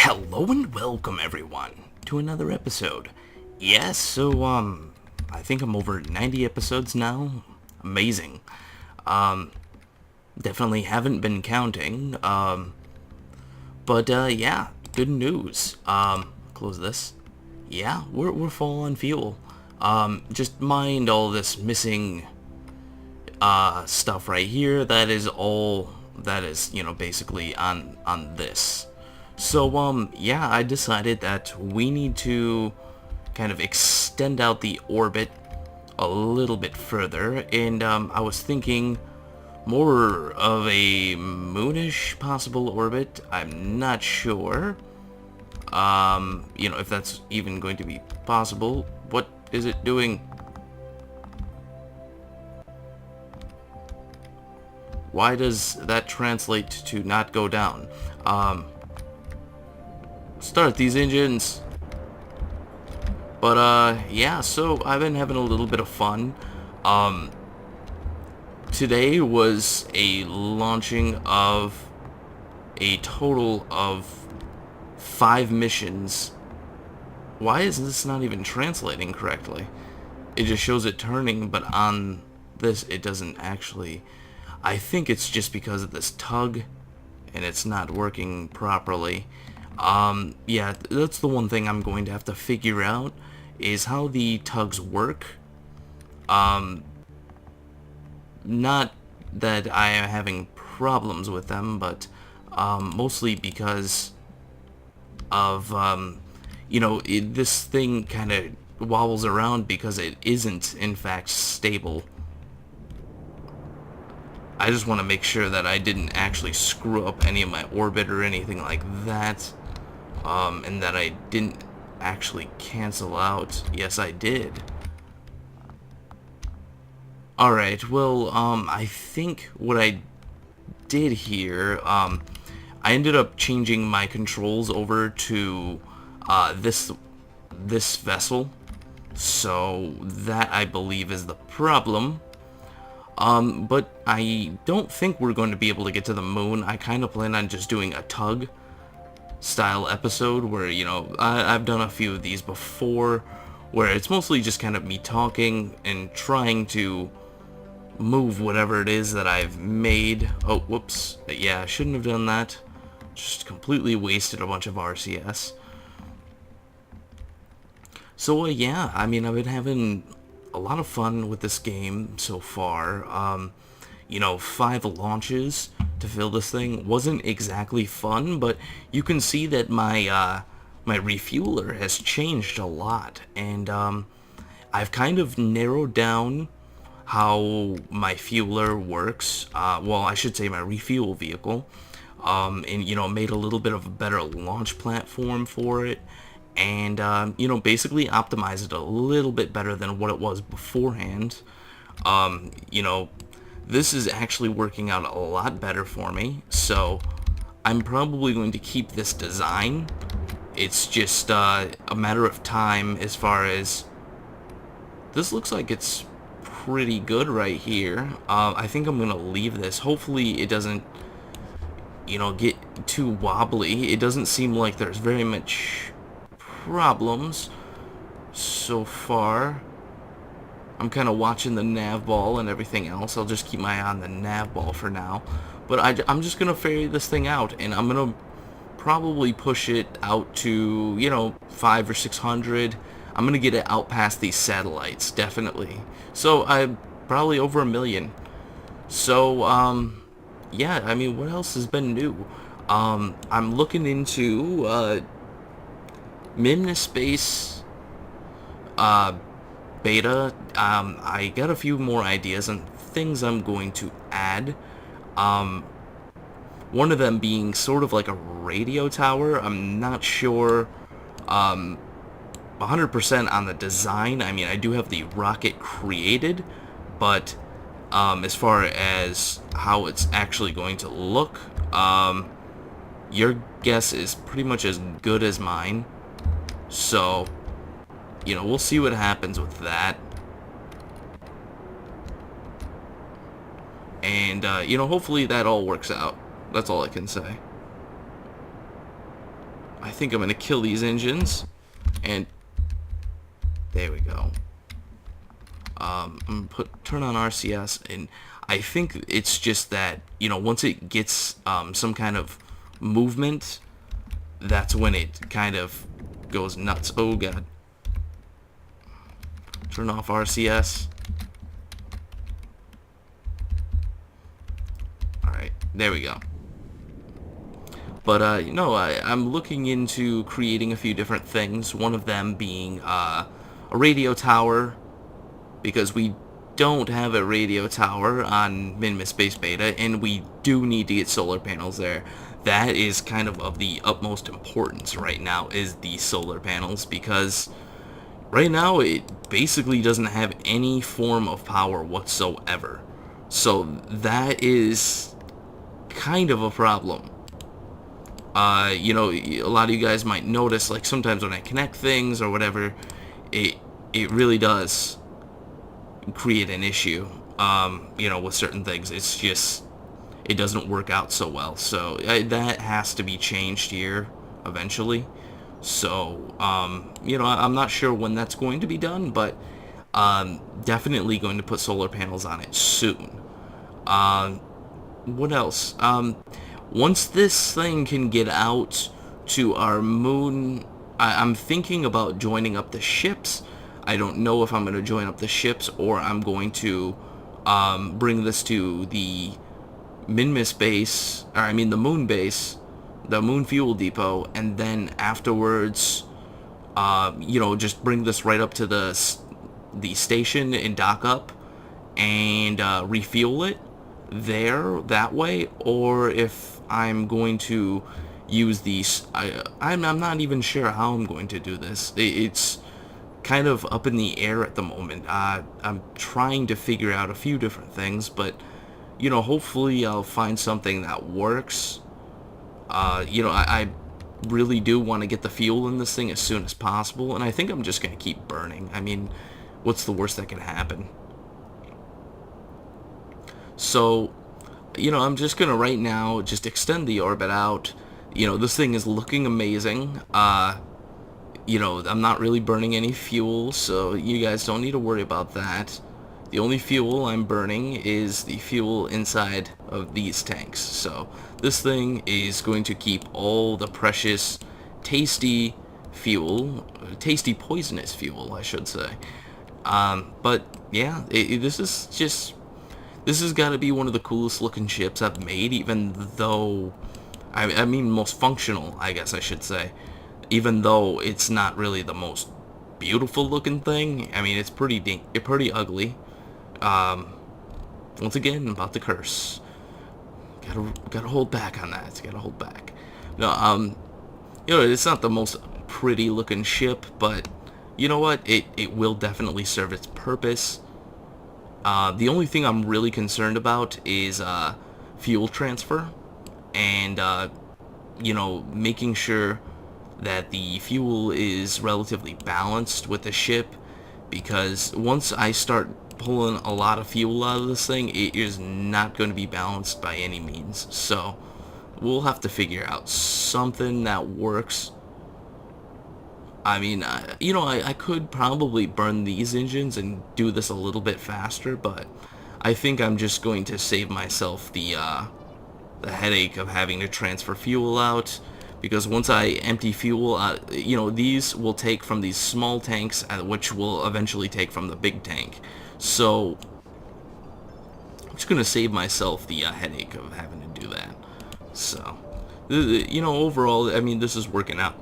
Hello and welcome everyone to another episode. Yes, so I think I'm over 90 episodes now. Amazing. Definitely haven't been counting. But yeah, good news. Close this. Yeah, we're full on fuel. Just mind all this missing stuff right here. That is all that is, basically on this. So, yeah, I decided that we need to kind of extend out the orbit a little bit further, and I was thinking more of a moonish possible orbit. I'm not sure, if that's even going to be possible. What is it doing? Why does that translate to not go down? Start these engines. But yeah, so I've been having a little bit of fun. Today was a launching of a total of 5 missions. Why is this not even translating correctly? It just shows it turning, but on this it doesn't actually. I think it's just because of this tug and it's not working properly. Yeah, that's the one thing I'm going to have to figure out, is how the tugs work. Not that I am having problems with them, but mostly because of, this thing kind of wobbles around because it isn't, in fact, stable. I just want to make sure that I didn't actually screw up any of my orbit or anything like that. And that I didn't actually cancel out. Yes, I did. Alright, well, I think what I did here, I ended up changing my controls over to this vessel. So that, I believe, is the problem. But I don't think we're going to be able to get to the moon. I kind of plan on just doing a tug style episode where, I've done a few of these before, where it's mostly just kind of me talking and trying to move whatever it is that I've made. Oh, whoops. Yeah, I shouldn't have done that. Just completely wasted a bunch of RCS. So, yeah, I mean, I've been having a lot of fun with this game so far. 5 launches to fill this thing wasn't exactly fun, but you can see that my refueler has changed a lot, and I've kind of narrowed down how my fueler works. Well, I should say my refuel vehicle, and made a little bit of a better launch platform for it, and basically optimize it a little bit better than what it was beforehand. This is actually working out a lot better for me, so I'm probably going to keep this design. It's just a matter of time as far as. This looks like it's pretty good right here. I think I'm gonna leave this. Hopefully it doesn't get too wobbly. It doesn't seem like there's very much problems so far. I'm kind of watching the nav ball and everything else. I'll just keep my eye on the nav ball for now. But I'm just going to ferry this thing out, and I'm going to probably push it out to, 500 or 600. I'm going to get it out past these satellites, definitely. So I'm probably over 1 million. So, yeah, I mean, what else has been new? I'm looking into Mimna Space beta. I got a few more ideas and things I'm going to add. One of them being sort of like a radio tower. I'm not sure 100% on the design. I mean, I do have the rocket created, but as far as how it's actually going to look, your guess is pretty much as good as mine. So, we'll see what happens with that. And, hopefully that all works out. That's all I can say. I think I'm going to kill these engines. And there we go. I'm going to turn on RCS, and I think it's just that, you know, once it gets some kind of movement, that's when it kind of goes nuts. Oh, God. Turn off RCS. Alright, there we go. But, you know, I'm looking into creating a few different things. One of them being a radio tower, because we don't have a radio tower on Min Space Beta, and we do need to get solar panels there. That is kind of the utmost importance right now, is the solar panels, because right now it basically doesn't have any form of power whatsoever. So that is kind of a problem. You know, a lot of you guys might notice, like, sometimes when I connect things or whatever, it really does create an issue, you know, with certain things. It's just, it doesn't work out so well. So that has to be changed here eventually. So, you know, I'm not sure when that's going to be done, but definitely going to put solar panels on it soon. What else? Once this thing can get out to our moon, I'm thinking about joining up the ships. I don't know if I'm going to join up the ships or I'm going to bring this to the Minmus base, or I mean the moon base, the moon fuel depot, and then afterwards, you know, just bring this right up to the station and dock up and refuel it there that way, or if I'm going to use these, I'm not even sure how I'm going to do this. It's kind of up in the air at the moment. I'm trying to figure out a few different things, but, you know, hopefully I'll find something that works. You know, I really do want to get the fuel in this thing as soon as possible, and I think I'm just going to keep burning. I mean, what's the worst that can happen? So, you know, I'm just going to right now just extend the orbit out. You know, this thing is looking amazing. You know, I'm not really burning any fuel, so you guys don't need to worry about that. The only fuel I'm burning is the fuel inside of these tanks. So this thing is going to keep all the precious, tasty fuel, tasty poisonous fuel, I should say. But yeah, this has got to be one of the coolest looking ships I've made, even though, I mean most functional, I guess I should say. Even though it's not really the most beautiful looking thing. I mean, it's pretty ugly. Once again, about the curse. Gotta hold back on that. Gotta hold back. No, you know, it's not the most pretty looking ship, but you know what? It will definitely serve its purpose. The only thing I'm really concerned about is fuel transfer, and you know, making sure that the fuel is relatively balanced with the ship, because once I start pulling a lot of fuel out of this thing, it is not going to be balanced by any means. So we'll have to figure out something that works. I mean, you know, I could probably burn these engines and do this a little bit faster, but I think I'm just going to save myself the headache of having to transfer fuel out, because once I empty fuel, you know, these will take from these small tanks, which will eventually take from the big tank. So I'm just going to save myself the headache of having to do that. So, you know, overall, I mean, this is working out.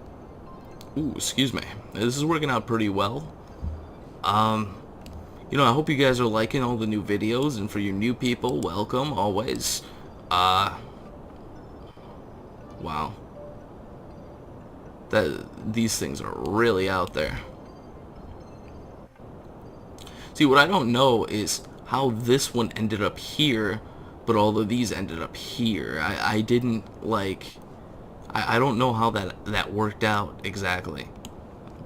Ooh, excuse me. This is working out pretty well. You know, I hope you guys are liking all the new videos, and for you new people, welcome, always. Wow. These things are really out there. See, what I don't know is how this one ended up here, but all of these ended up here. I didn't, like, I don't know how that worked out exactly,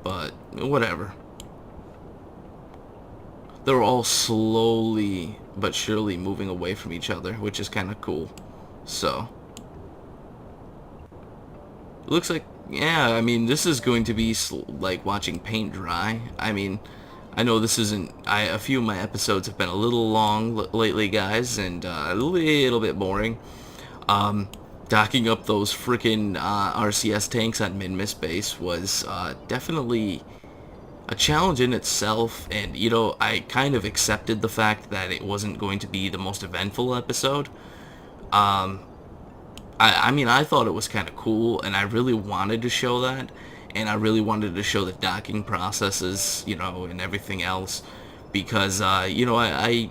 but whatever. They're all slowly but surely moving away from each other, which is kind of cool. So it looks like Yeah, I mean, this is going to be like watching paint dry. I mean, I know this isn't. A few of my episodes have been a little long lately, guys, and a little bit boring. Um, Docking up those freaking RCS tanks on Min-Miss base was definitely a challenge in itself, and you know, I kind of accepted the fact that it wasn't going to be the most eventful episode. Um, I mean, I thought it was kind of cool, and I really wanted to show that, and I really wanted to show the docking processes, you know, and everything else, because, you know, I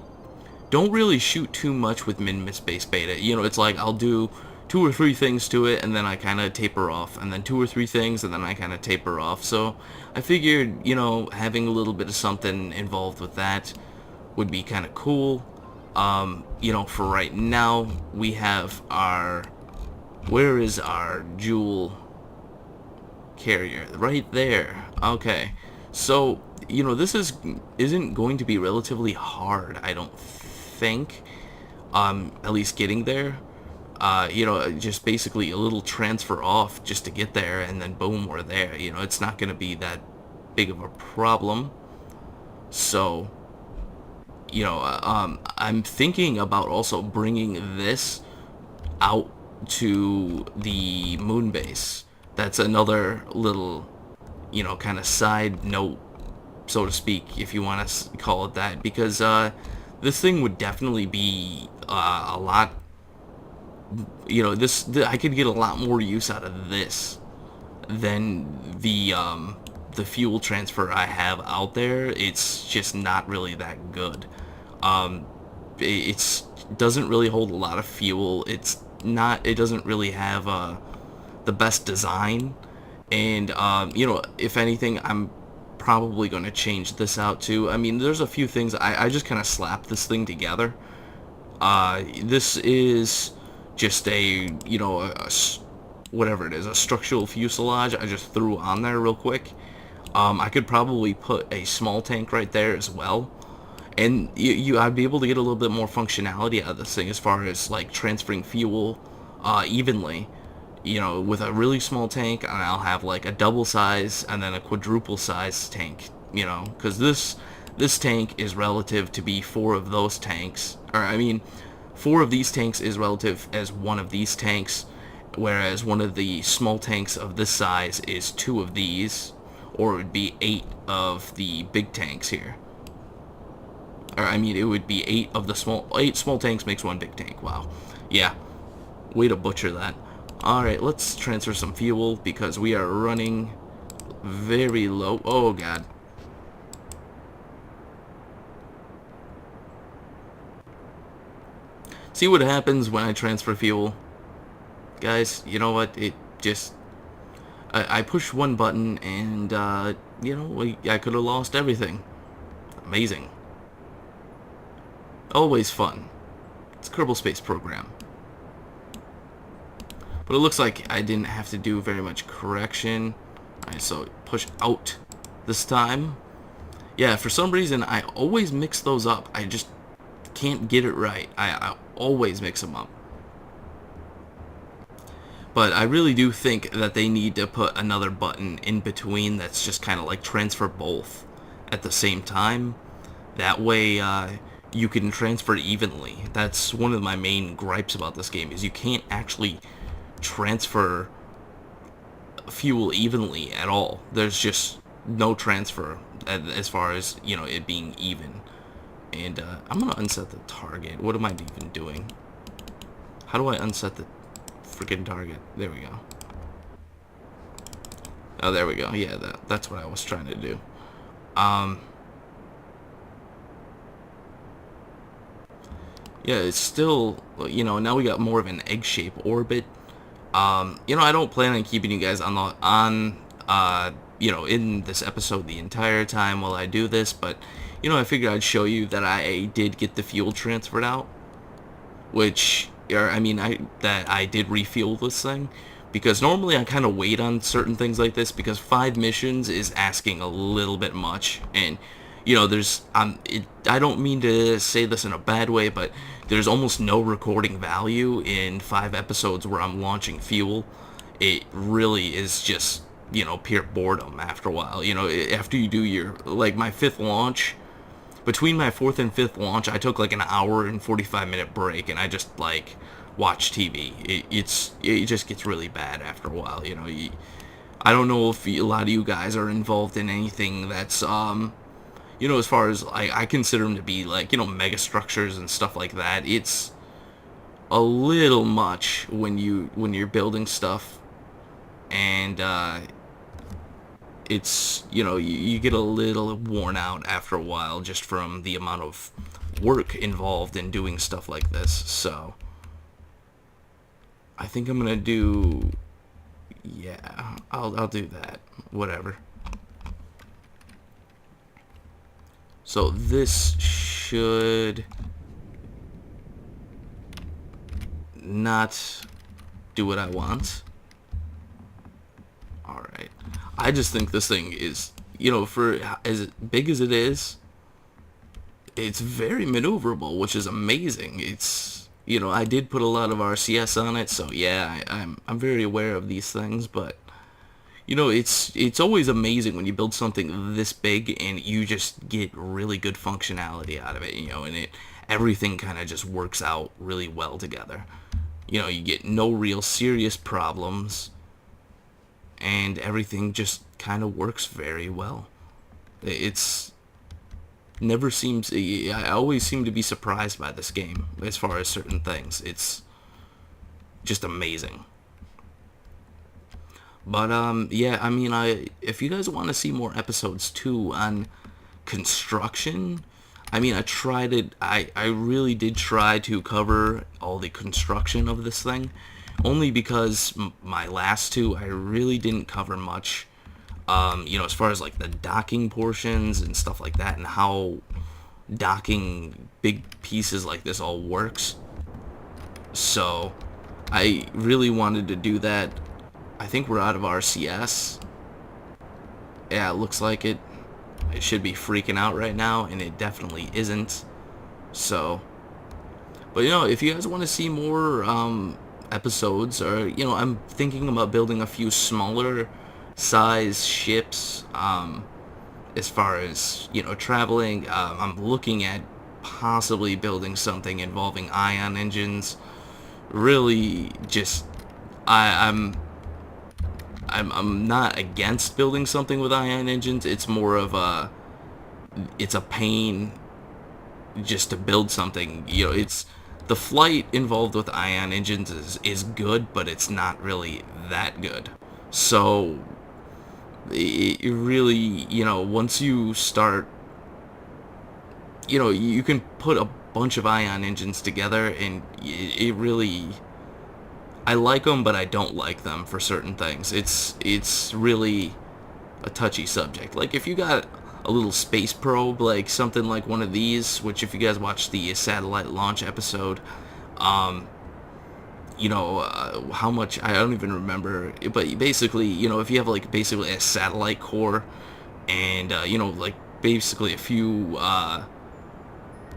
don't really shoot too much with Min-Miss Base Beta. You know, it's like I'll do 2 or 3 things to it, and then I kind of taper off, and then 2 or 3 things, and then I kind of taper off. So I figured, you know, having a little bit of something involved with that would be kind of cool. You know, for right now, we have our... Where is our Jool carrier? Right there. Okay. So, you know, this isn't going to be relatively hard, I don't think. At least getting there. You know, just basically a little transfer off just to get there, and then boom, we're there. You know, it's not going to be that big of a problem. So, you know, I'm thinking about also bringing this out to the moon base. That's another little, you know, kind of side note, so to speak, if you want to call it that, because this thing would definitely be a lot, you know, I could get a lot more use out of this than the fuel transfer I have out there. It's just not really that good. It doesn't really hold a lot of fuel. It doesn't really have the best design, and you know, if anything, I'm probably going to change this out too. I mean, there's a few things. I just kind of slapped this thing together. This is just a, you know, whatever it is, a structural fuselage I just threw on there real quick. I could probably put a small tank right there as well, and I'd be able to get a little bit more functionality out of this thing as far as like transferring fuel evenly, you know, with a really small tank, and I'll have like a double size and then a quadruple size tank, you know, because this tank is relative to be 4 of those tanks, or I mean 4 of these tanks is relative as 1 of these tanks, whereas one of the small tanks of this size is 2 of these, or it would be 8 of the big tanks here. Or, I mean, it would be 8 small tanks makes 1 big tank. Wow. Yeah. Way to butcher that. Alright, let's transfer some fuel because we are running very low. Oh, God. See what happens when I transfer fuel? Guys, you know what? It just... I pushed one button and, you know, I could have lost everything. Amazing. Always fun. It's Kerbal Space Program. But it looks like I didn't have to do very much correction. Alright, so push out this time. Yeah, for some reason, I always mix those up. I just can't get it right. I always mix them up. But I really do think that they need to put another button in between that's just kind of like transfer both at the same time. That way, you can transfer evenly. That's one of my main gripes about this game, is you can't actually transfer fuel evenly at all. There's just no transfer as far as, you know, it being even. And I'm gonna unset the target. What am I even doing? How do I unset the freaking target? There we go. Oh, there we go. Yeah, that's what I was trying to do. Yeah, it's still, you know, now we got more of an egg-shaped orbit. You know, I don't plan on keeping you guys you know, in this episode the entire time while I do this, but, you know, I figured I'd show you that I did get the fuel transferred out, which, or, I mean, that I did refuel this thing, because normally I kind of wait on certain things like this, because 5 missions is asking a little bit much, and, you know, I don't mean to say this in a bad way, but there's almost no recording value in 5 episodes where I'm launching fuel. it really is just, pure boredom after a while. After you do your, like, my fifth launch, between my fourth and fifth launch, I took like an hour and 45-minute break, and I just like watched TV. It just gets really bad after a while. I don't know if a lot of you guys are involved in anything that's as far as I consider them to be like mega structures and stuff like that. It's a little much when you're building stuff, and it's you get a little worn out after a while just from the amount of work involved in doing stuff like this. So I think I'm gonna do, yeah, I'll do that, whatever. So this should not do what I want. Alright. I just think this thing is, for as big as it is, it's very maneuverable, which is amazing. It's, I did put a lot of RCS on it, so yeah, I'm very aware of these things, but it's always amazing when you build something this big and you just get really good functionality out of it, and everything kind of just works out really well together. You get no real serious problems, and everything just kind of works very well. It's never seems, I always seem to be surprised by this game as far as certain things. It's just amazing. But yeah, I mean, if you guys want to see more episodes too on construction, I mean, I really did try to cover all the construction of this thing, only because my last two I really didn't cover much. As far as like the docking portions and stuff like that, and how docking big pieces like this all works. So I really wanted to do that. I think we're out of RCS. Yeah, it looks like it. It should be freaking out right now, and it definitely isn't. So, but if you guys want to see more episodes, or I'm thinking about building a few smaller size ships. As far as traveling, I'm looking at possibly building something involving ion engines. Really, just I'm not against building something with ion engines. It's more of it's a pain just to build something. It's the flight involved with ion engines is good, but it's not really that good. So it really, once you start, you can put a bunch of ion engines together, and it really, I like them, but I don't like them for certain things. It's really a touchy subject. Like, if you got a little space probe, like something like one of these, which if you guys watch the satellite launch episode, how much, I don't even remember, but basically, if you have like basically a satellite core, and like basically a few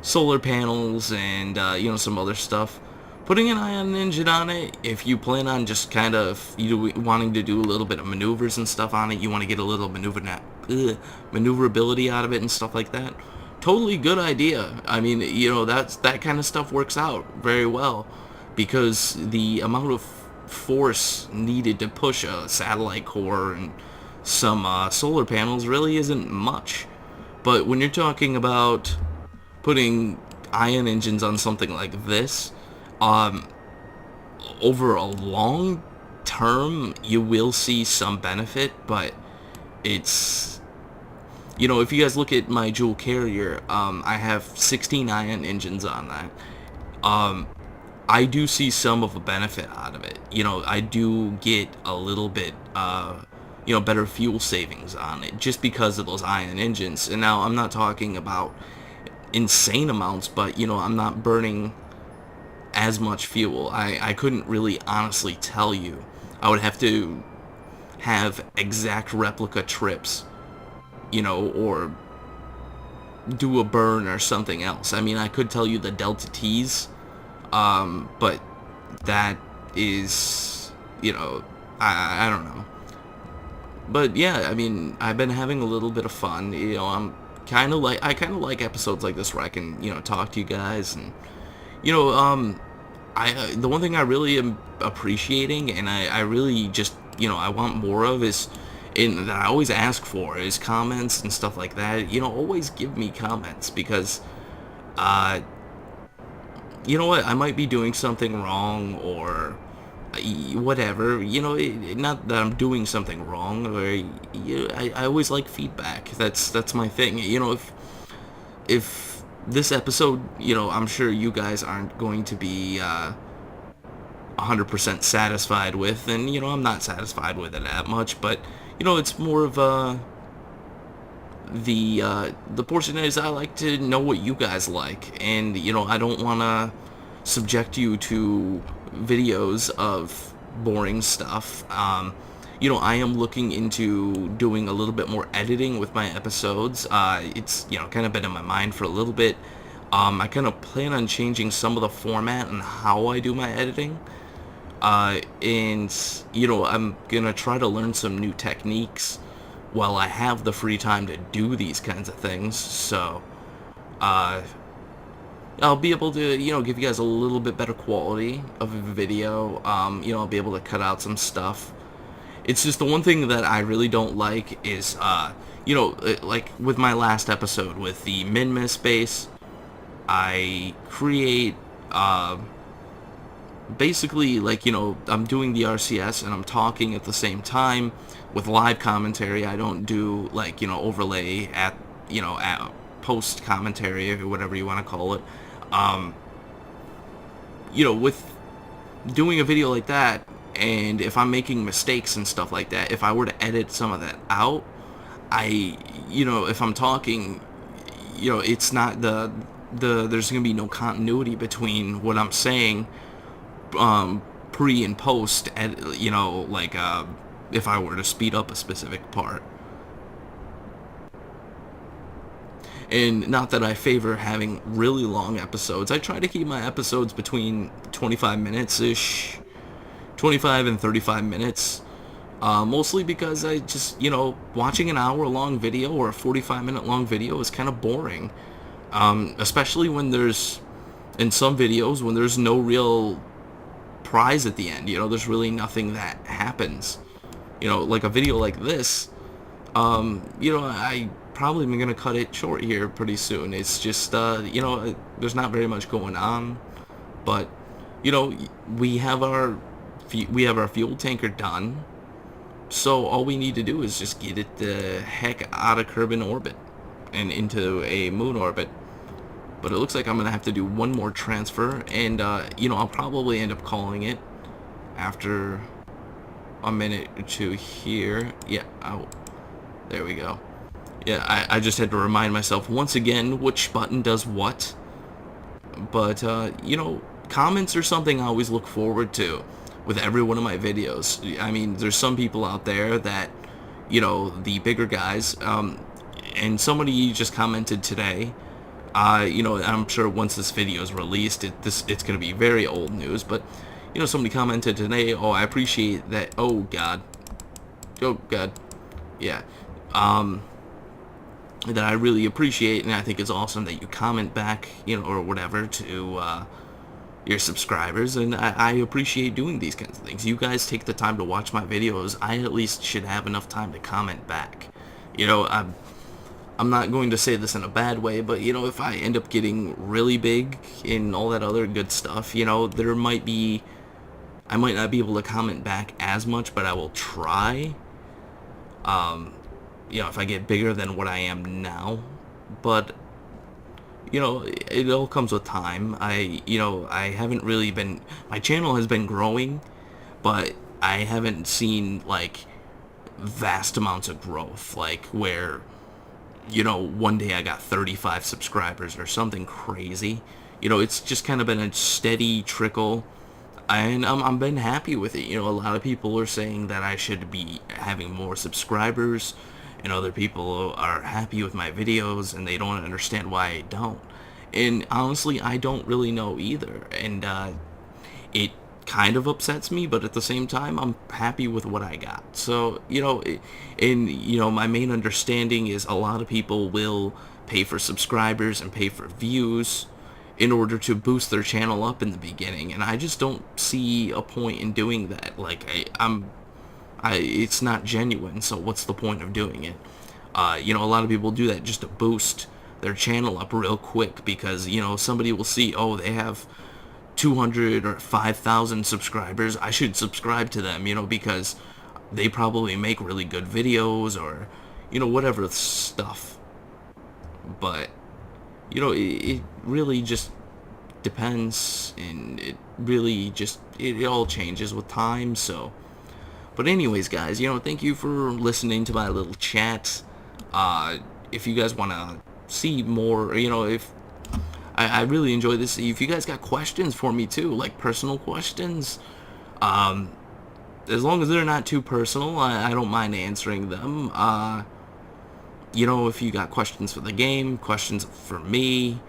solar panels, and some other stuff, putting an ion engine on it, if you plan on just kind of wanting to do a little bit of maneuvers and stuff on it, you want to get a little maneuverability out of it and stuff like that, totally good idea. I mean, that kind of stuff works out very well, because the amount of force needed to push a satellite core and some solar panels really isn't much. But when you're talking about putting ion engines on something like this, over a long term, you will see some benefit, but it's, if you guys look at my Jool carrier, I have 16 ion engines on that. I do see some of a benefit out of it. I do get a little bit, better fuel savings on it just because of those ion engines. And now I'm not talking about insane amounts, but, I'm not burning as much fuel. I couldn't really honestly tell you. I would have to have exact replica trips, or do a burn or something else. I mean, I could tell you the delta T's, but that is, I don't know. But yeah, I mean, I've been having a little bit of fun. I kind of like episodes like this where I can, talk to you guys and, you know, the one thing I really am appreciating, and I really just, I want more of is, and that I always ask for, is comments and stuff like that. Always give me comments, because, uh, you know what, I might be doing something wrong, or whatever. Not that I'm doing something wrong, or I always like feedback. That's my thing. If this episode, I'm sure you guys aren't going to be 100% satisfied with, and I'm not satisfied with it that much, but it's more of the portion is I like to know what you guys like, and I don't want to subject you to videos of boring stuff. I am looking into doing a little bit more editing with my episodes. It's kind of been in my mind for a little bit. I kind of plan on changing some of the format and how I do my editing. And I'm gonna try to learn some new techniques while I have the free time to do these kinds of things. So, I'll be able to, give you guys a little bit better quality of a video. I'll be able to cut out some stuff. It's just the one thing that I really don't like is, like with my last episode with the min-miss base, I create, basically, like, I'm doing the RCS and I'm talking at the same time with live commentary. I don't do, like, overlay at post commentary, or whatever you want to call it. With doing a video like that, and if I'm making mistakes and stuff like that, if I were to edit some of that out, if I'm talking, it's not there's gonna be no continuity between what I'm saying, pre and post, like, if I were to speed up a specific part. And not that I favor having really long episodes. I try to keep my episodes between 25 minutes-ish, 25 and 35 minutes. Mostly because I just, watching an hour-long video or a 45-minute-long video is kind of boring. Especially when there's, in some videos, when there's no real prize at the end. There's really nothing that happens. Like a video like this, I probably am going to cut it short here pretty soon. It's just, there's not very much going on. But, we have our fuel tanker done. So all we need to do is just get it the heck out of Kerbal orbit and into a moon orbit. But it looks like I'm going to have to do one more transfer, and, I'll probably end up calling it after a minute or two here. Yeah, there we go. Yeah, I just had to remind myself once again which button does what. But, comments are something I always look forward to with every one of my videos. I mean, there's some people out there that, the bigger guys, and somebody just commented today. I'm sure once this video is released, it's going to be very old news, but, somebody commented today, oh, I appreciate that, oh, God, yeah, that I really appreciate, and I think it's awesome that you comment back, or whatever, to, your subscribers, and I appreciate doing these kinds of things. You guys take the time to watch my videos. I at least should have enough time to comment back. I'm not going to say this in a bad way, but, if I end up getting really big and all that other good stuff, I might not be able to comment back as much, but I will try. If I get bigger than what I am now. But, it all comes with time. I haven't really been, my channel has been growing, but I haven't seen, like, vast amounts of growth, like, where, one day I got 35 subscribers or something crazy. It's just kind of been a steady trickle, and I'm been happy with it. A lot of people are saying that I should be having more subscribers, and other people are happy with my videos, and they don't understand why I don't. And honestly, I don't really know either. And it kind of upsets me, but at the same time, I'm happy with what I got. So, my main understanding is a lot of people will pay for subscribers and pay for views in order to boost their channel up in the beginning, and I just don't see a point in doing that. Like, it's not genuine, so what's the point of doing it? A lot of people do that just to boost their channel up real quick because, somebody will see, oh, they have 200 or 5,000 subscribers. I should subscribe to them, because they probably make really good videos or, whatever stuff. But, it really just depends, and it really just, it all changes with time, so. But anyways, guys, thank you for listening to my little chat. If you guys want to see more, if I really enjoy this. If you guys got questions for me too, like personal questions, as long as they're not too personal, I don't mind answering them. If you got questions for the game, questions for me,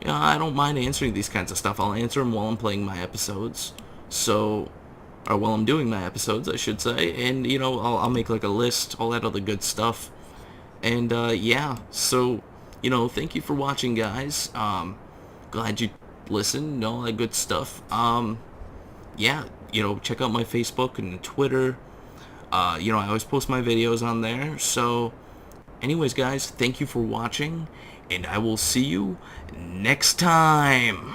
I don't mind answering these kinds of stuff. I'll answer them while I'm playing my episodes. So, or while I'm doing my episodes, I should say. And, I'll make like a list, all that other good stuff. And, yeah, so, thank you for watching, guys. Glad you listened, all that good stuff. Yeah, check out my Facebook and Twitter. I always post my videos on there. So, anyways, guys, thank you for watching, and I will see you next time.